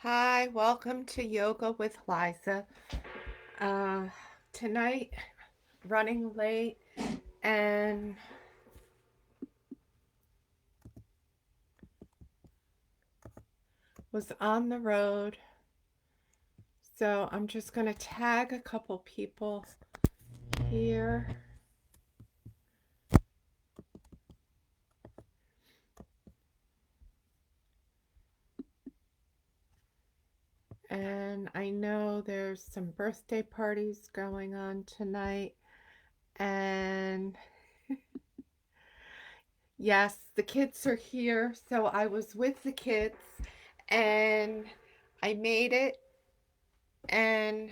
Hi, welcome to Yoga with Liza. Uh, Tonight, running late and was on the road. So I'm just going to tag a couple people here. And I know there's some birthday parties going on tonight. And yes, the kids are here. So I was with the kids and I made it. And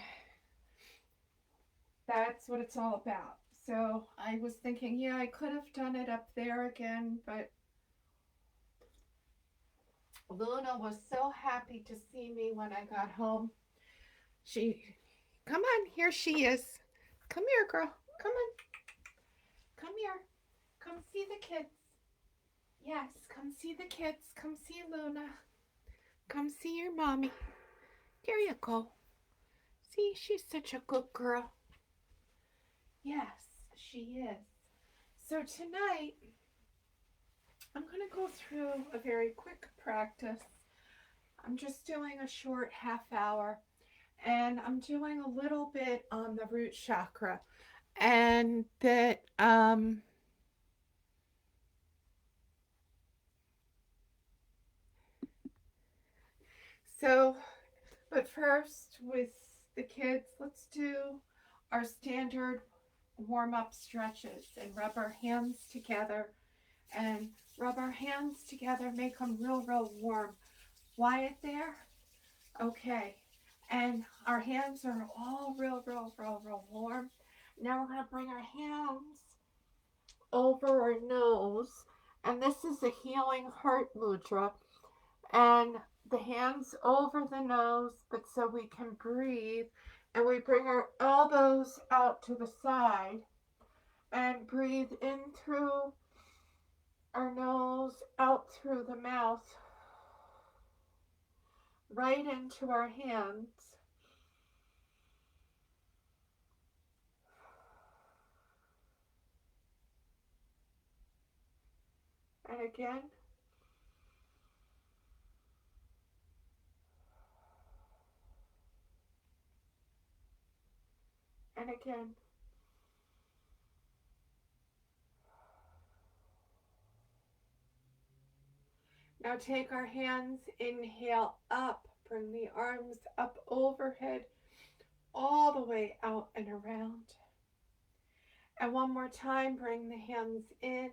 that's what it's all about. So I was thinking, yeah, I could have done it up there again, but Luna was so happy to see me when I got home. She, come on, here she is. Come here, girl. Come on. Come here. Come see the kids. Yes, come see the kids. Come see Luna. Come see your mommy. There you go. See, she's such a good girl. Yes, she is. So tonight, I'm going to go through a very quick practice. I'm just doing a short half hour and I'm doing a little bit on the root chakra. And that, so, but first with the kids, let's do our standard warm up stretches and rub our hands together and rub our hands together, make them real warm. Wyatt there? Okay. And our hands are all real warm. Now we're going to bring our hands over our nose. And this is a healing heart mudra. And the hands over the nose, but so we can breathe. And we bring our elbows out to the side and breathe in through our nose, out through the mouth, right into our hands. And again, and again. Now take our hands, inhale up, bring the arms up overhead, all the way out and around. And one more time, bring the hands in,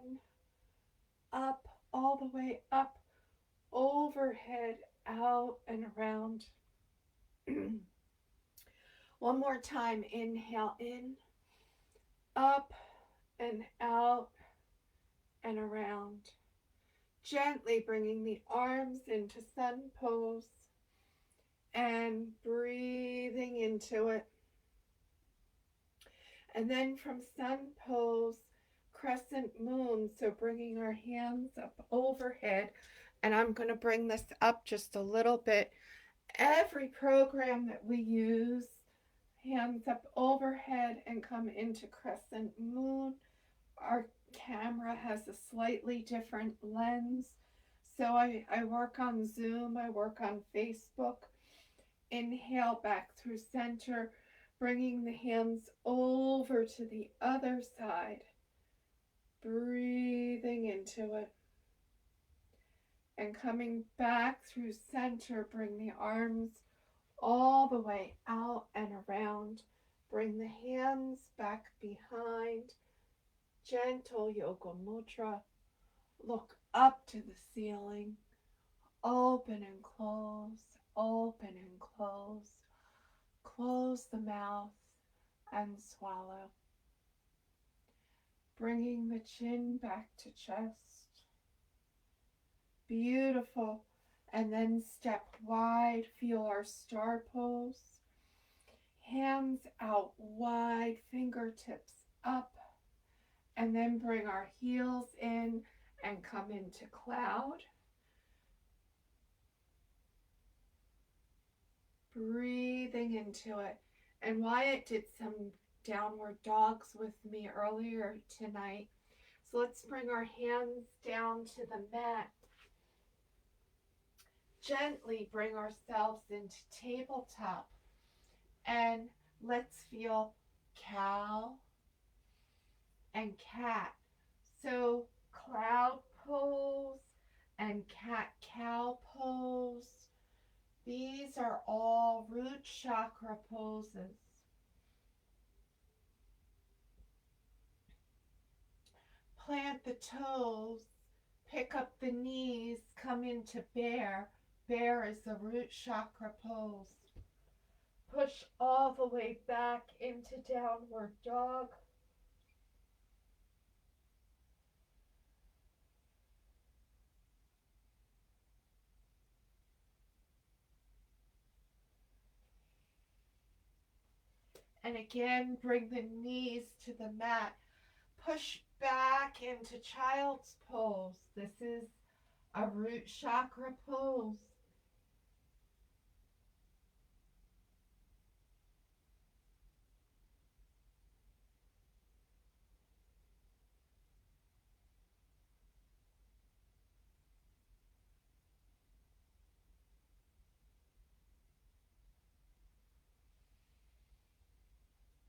up, all the way up, overhead, out and around. One more time, inhale in, up and out and around. Gently bringing the arms into sun pose and breathing into it. And then from sun pose, crescent moon. So bringing our hands up overhead. And I'm going to bring this up just a little bit. Every program that we use, hands up overhead and come into crescent moon. Our camera has a slightly different lens. So I work on Zoom, I work on Facebook. Inhale back through center, bringing the hands over to the other side, breathing into it. And coming back through center, bring the arms all the way out and around. Bring the hands back behind. Gentle yoga mudra. Look up to the ceiling. Open and close, open and close. Close the mouth and swallow. Bringing the chin back to chest. Beautiful. And then step wide. Feel our star pose. Hands out wide, fingertips up. And then bring our heels in and come into cloud. breathing into it. And Wyatt did some downward dogs with me earlier tonight. So let's bring our hands down to the mat. Gently bring ourselves into tabletop. And let's feel cow and cat. So cloud pose and cat cow pose. These are all root chakra poses. Plant the toes, pick up the knees, come into bear. Bear is the root chakra pose. Push all the way back into downward dog. And again, bring the knees to the mat. Push back into child's pose. This is a root chakra pose.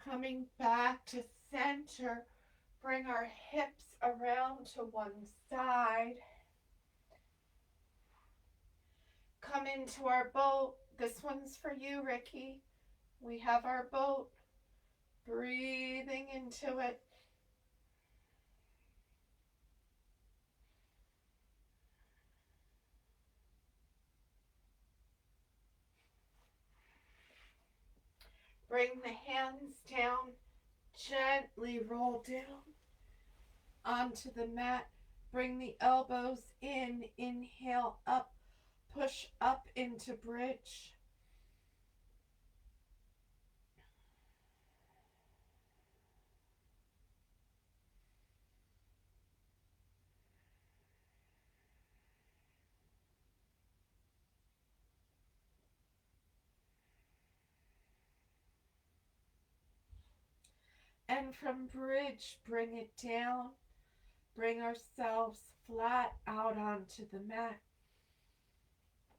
Coming back to center, bring our hips around to one side. Come into our boat. This one's for you, Ricky. We have our boat. Breathing into it. Bring the hands down. Gently roll down onto the mat. Bring the elbows in. Inhale up. Push up into bridge. And from bridge, bring it down. Bring ourselves flat out onto the mat.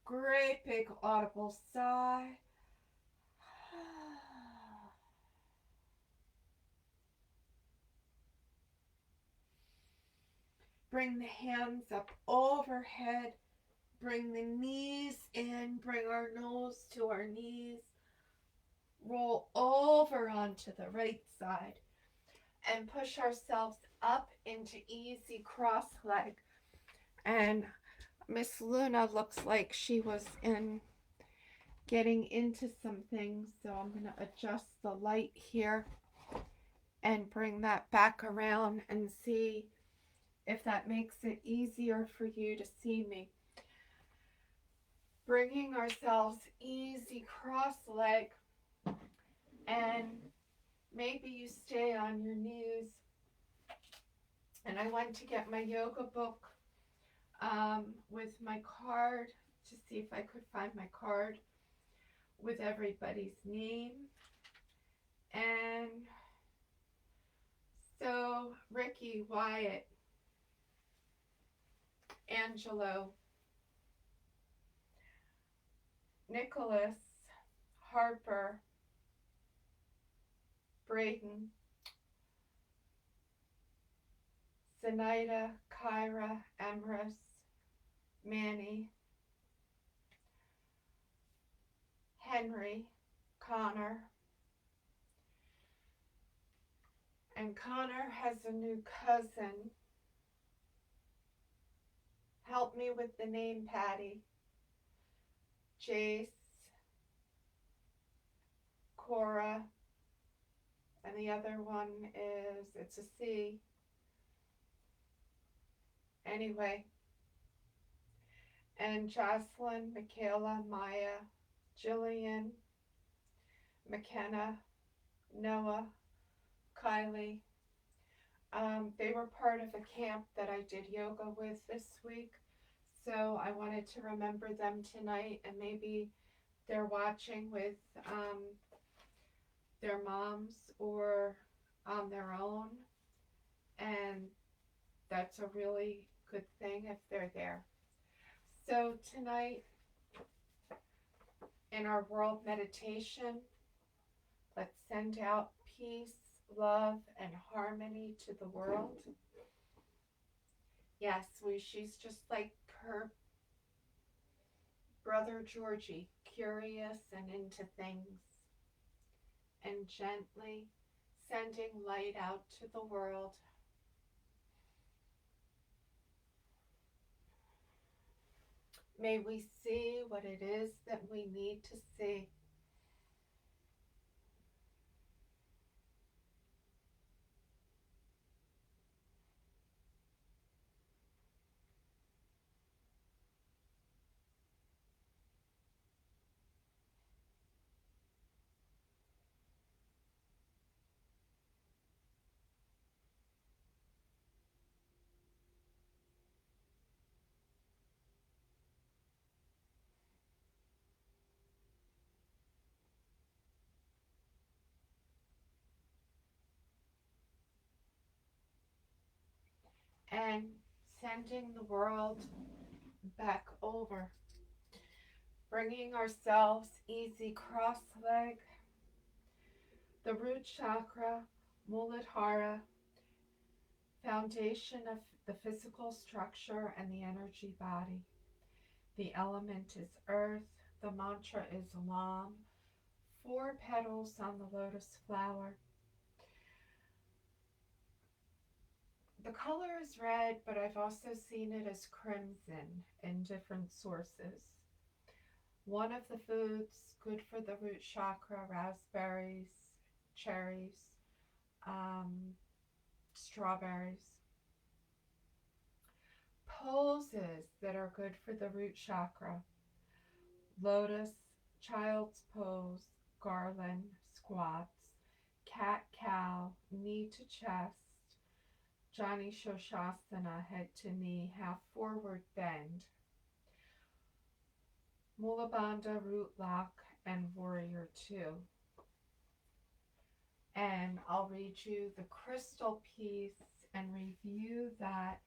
Great big audible sigh. Bring the hands up overhead. Bring the knees in. Bring our nose to our knees. Roll over onto the right side. And push ourselves up into easy cross leg. And Miss Luna looks like she was getting into some things, so I'm going to adjust the light here and bring that back around and see if that makes it easier for you to see me. Bringing ourselves easy cross leg, and maybe you stay on your knees. And I went to get my yoga book with my card to see if I could find my card with everybody's name. And so Ricky, Wyatt, Angelo, Nicholas, Harper, Braden, Zenaida, Kyra, Emrys, Manny, Henry, Connor. And Connor has a new cousin. Help me with the name, Patty. Jace, Cora, and the other one is, it's a C. Anyway, and Jocelyn, Michaela, Maya, Jillian, McKenna, Noah, Kylie. They were part of a camp that I did yoga with this week, so I wanted to remember them tonight, and maybe they're watching with their moms or on their own, and that's a really good thing if they're there. So tonight in our world meditation, let's send out peace, love, and harmony to the world. Yes, she's just like her brother Georgie, curious and into things, and gently sending light out to the world. May we see what it is that we need to see. And sending the world back over, bringing ourselves easy cross leg, the root chakra, Muladhara, foundation of the physical structure and the energy body. The element is earth, the mantra is Lam, 4 petals on the lotus flower. The color is red, but I've also seen it as crimson in different sources. One of the foods good for the root chakra: raspberries, cherries, strawberries. Poses that are good for the root chakra: lotus, child's pose, garland, squats, cat cow, knee to chest, Jani Shoshasana, head to knee, half forward bend, Mula Bandha, root lock, and warrior 2. And I'll read you the crystal piece and review that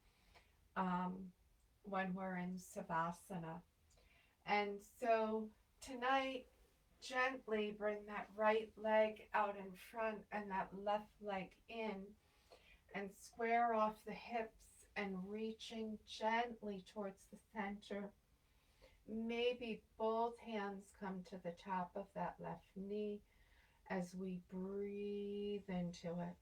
when we're in Savasana. And so tonight, gently bring that right leg out in front and that left leg in, and square off the hips and reaching gently towards the center. Maybe both hands come to the top of that left knee as we breathe into it.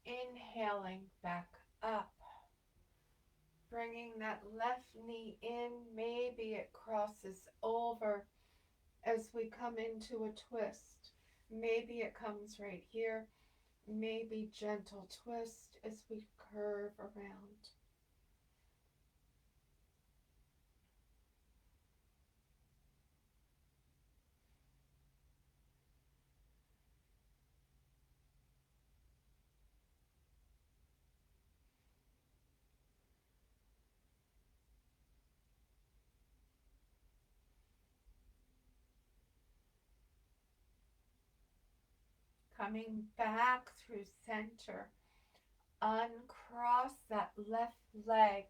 Inhaling back up, bringing that left knee in. Maybe it crosses over as we come into a twist. Maybe it comes right here. Maybe gentle twist as we curve around. Coming back through center. Uncross that left leg.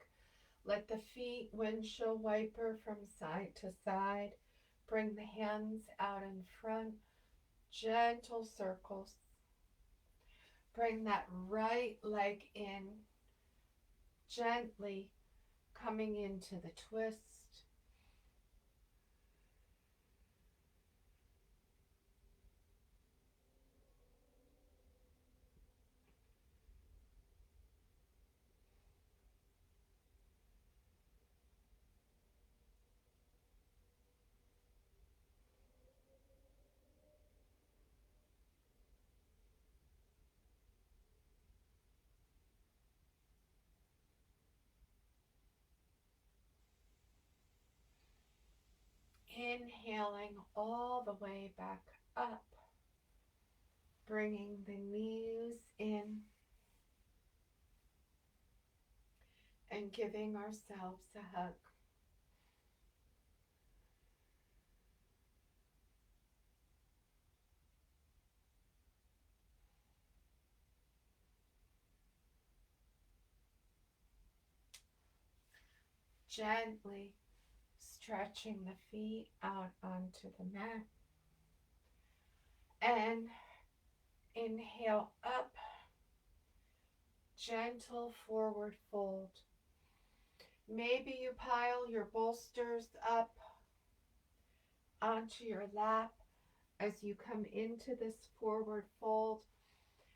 Let the feet windshield wiper from side to side. Bring the hands out in front. Gentle circles. Bring that right leg in. Gently coming into the twist. Inhaling all the way back up, bringing the knees in and giving ourselves a hug. Gently stretching the feet out onto the mat and inhale up, gentle forward fold. Maybe you pile your bolsters up onto your lap as you come into this forward fold,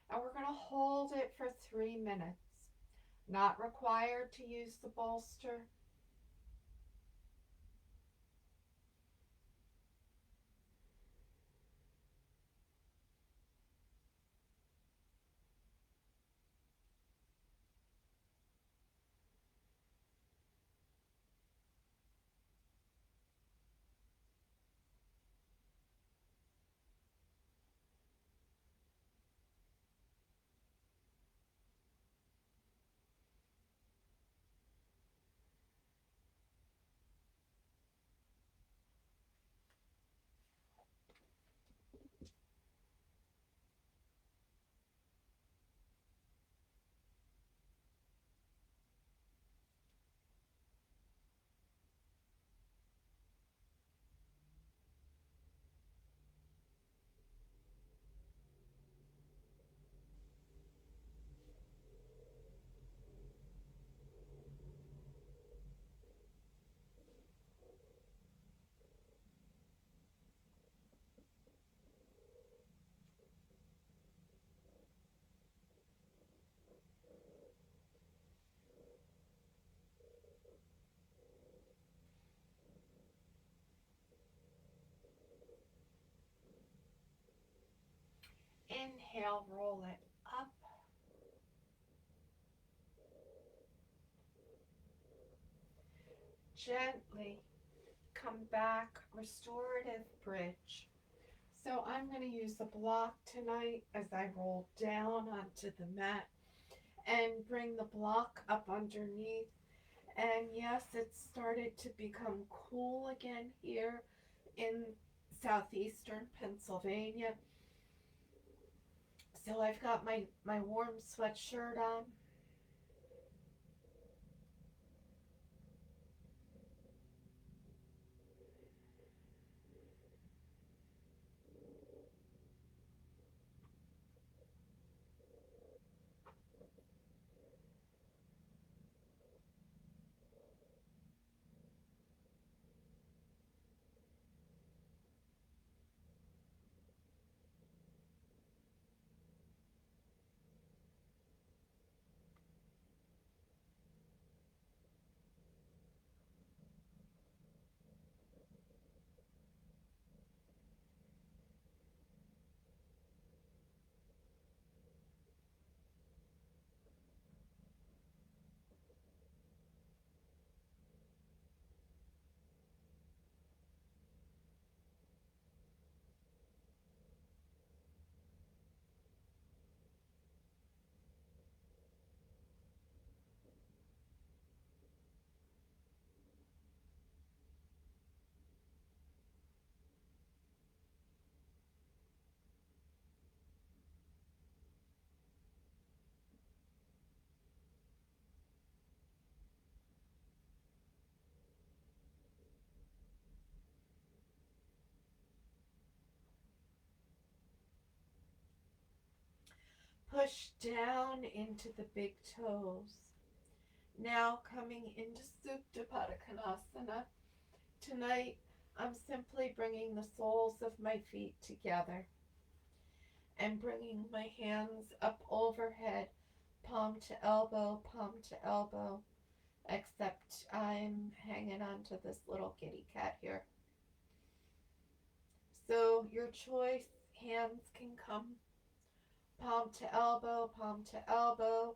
and we're going to hold it for 3 minutes. Not required to use the bolster. Inhale, roll it up. Gently come back, restorative bridge. So I'm going to use the block tonight as I roll down onto the mat and bring the block up underneath. And yes, it's started to become cool again here in southeastern Pennsylvania. So I've got my warm sweatshirt on. Push down into the big toes. Now coming into Supta Padangusthasana. Tonight, I'm simply bringing the soles of my feet together and bringing my hands up overhead, palm to elbow, except I'm hanging on to this little kitty cat here. So your choice, hands can come palm to elbow.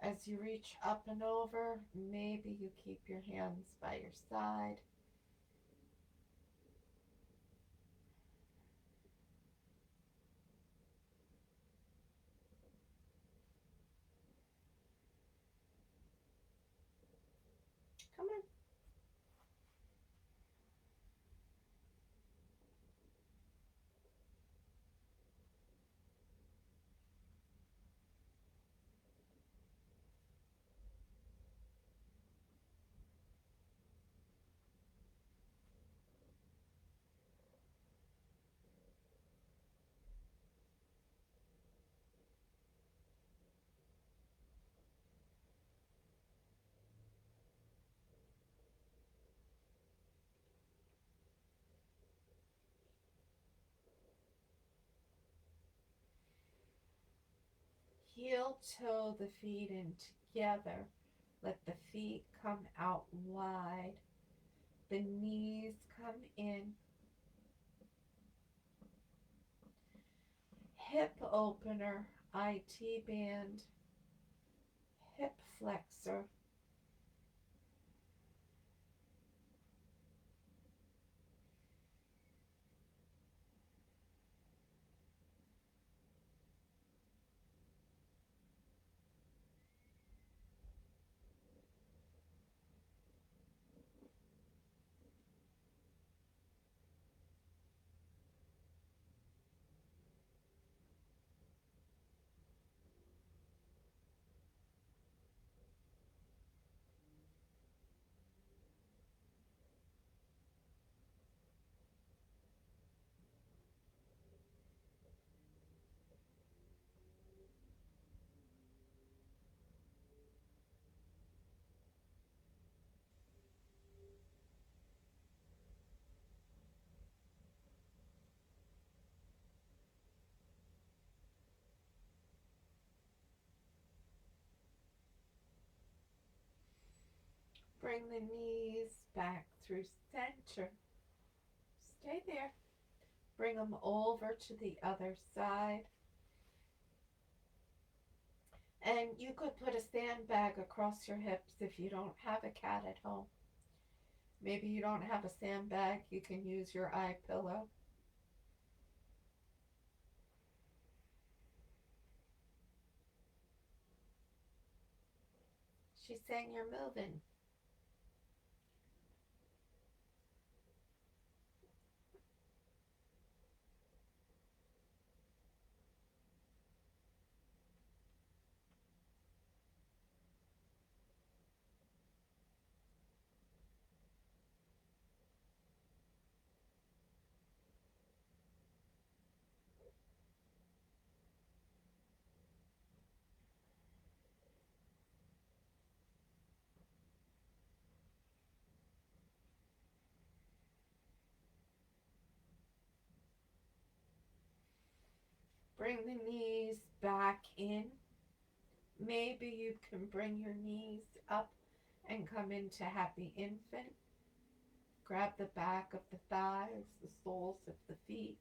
As you reach up and over, maybe you keep your hands by your side. Heel toe the feet in together. Let the feet come out wide. The knees come in. Hip opener, IT band, hip flexor. Bring the knees back through center. Stay there. Bring them over to the other side. And you could put a sandbag across your hips if you don't have a cat at home. Maybe you don't have a sandbag, you can use your eye pillow. She's saying you're moving. Bring the knees back in. Maybe you can bring your knees up and come into happy infant. Grab the back of the thighs, the soles of the feet.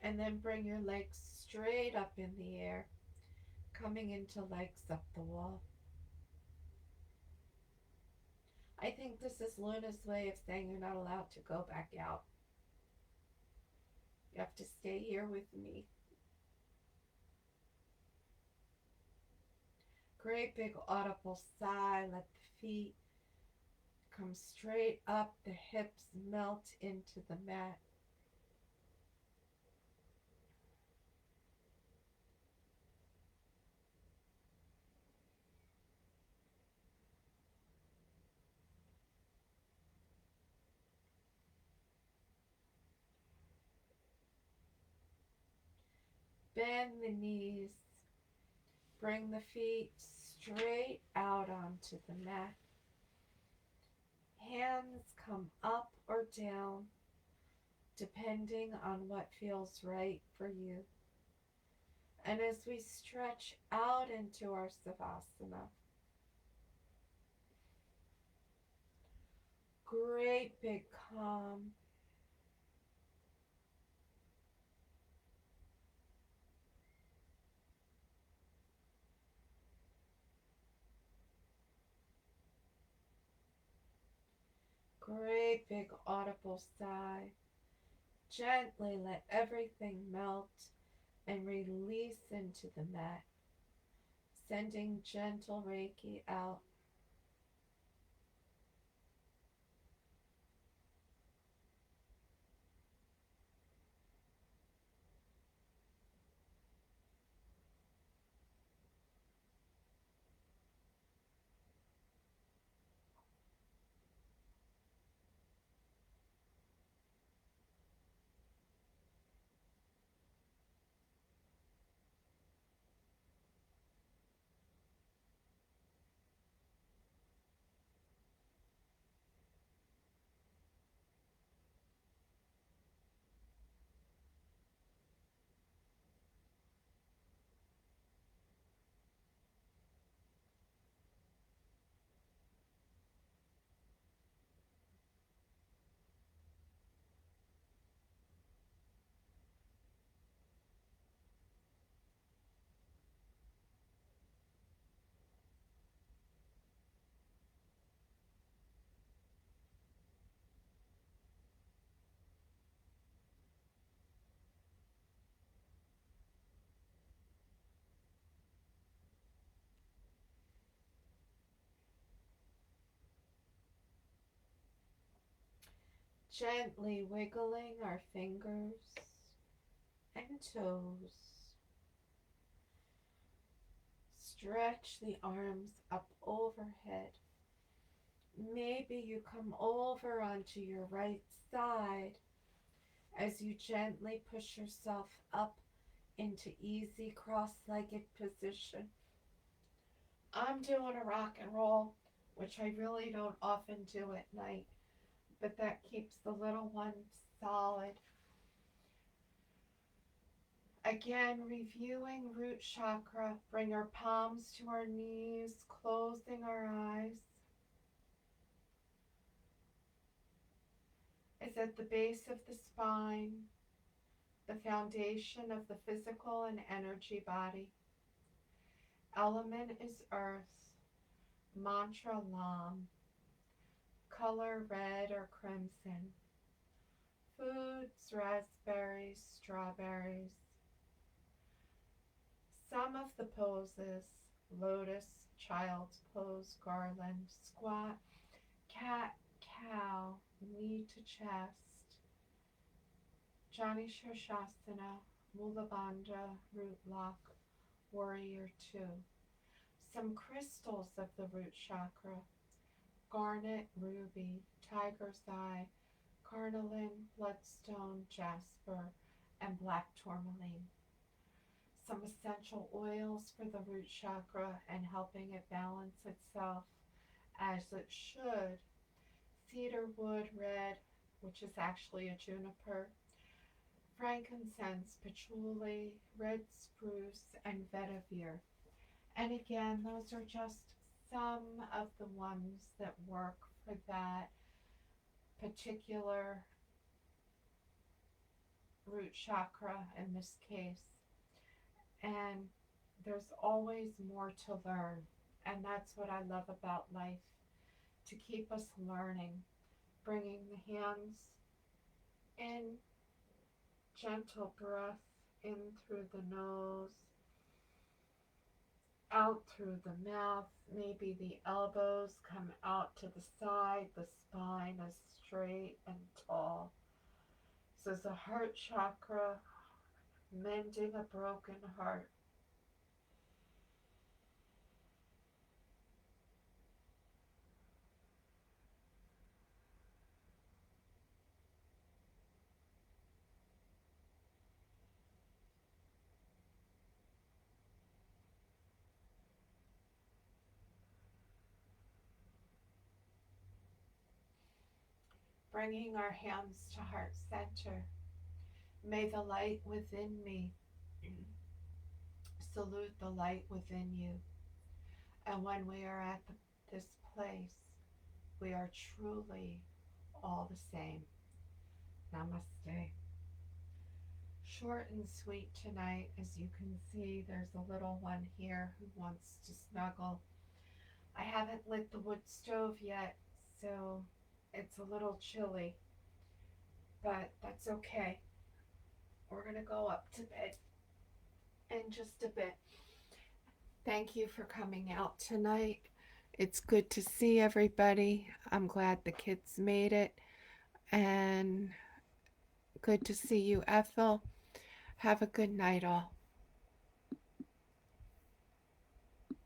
And then bring your legs straight up in the air, coming into legs up the wall. I think this is Luna's way of saying you're not allowed to go back out. You have to stay here with me. Great big audible sigh. Let the feet come straight up. The hips melt into the mat. Bend the knees. Bring the feet straight out onto the mat. Hands come up or down, depending on what feels right for you. And as we stretch out into our Savasana, great big calm. Great big audible sigh. Gently let everything melt and release into the mat, sending gentle Reiki out. Gently wiggling our fingers and toes. Stretch the arms up overhead. Maybe you come over onto your right side as you gently push yourself up into easy cross-legged position. I'm doing a rock and roll, which I really don't often do at night, but that keeps the little one solid. Again, reviewing root chakra, bring our palms to our knees, closing our eyes. It's at the base of the spine, the foundation of the physical and energy body. Element is earth, mantra Lam, color red or crimson. Foods, raspberries, strawberries. Some of the poses: lotus, child's pose, garland, squat, cat, cow, knee to chest, Jani Shirshasana, Mula Bandha, root lock, warrior two. Some crystals of the root chakra: garnet, ruby, tiger's eye, carnelian, bloodstone, jasper, and black tourmaline. Some essential oils for the root chakra and helping it balance itself as it should: cedar wood red, which is actually a juniper, frankincense, patchouli, red spruce, and vetiver. And again, those are just some of the ones that work for that particular root chakra in this case. And there's always more to learn. And that's what I love about life, to keep us learning, bringing the hands in, gentle breath in through the nose, out through the mouth. Maybe the elbows come out to the side, the spine is straight and tall. This is the heart chakra, mending a broken heart. Bringing our hands to heart center. May the light within me salute the light within you. And when we are at this place, we are truly all the same. Namaste. Short and sweet tonight. As you can see, there's a little one here who wants to snuggle. I haven't lit the wood stove yet, so it's a little chilly, but that's okay. We're going to go up to bed in just a bit. Thank you for coming out tonight. It's good to see everybody. I'm glad the kids made it. And good to see you, Ethel. Have a good night, all.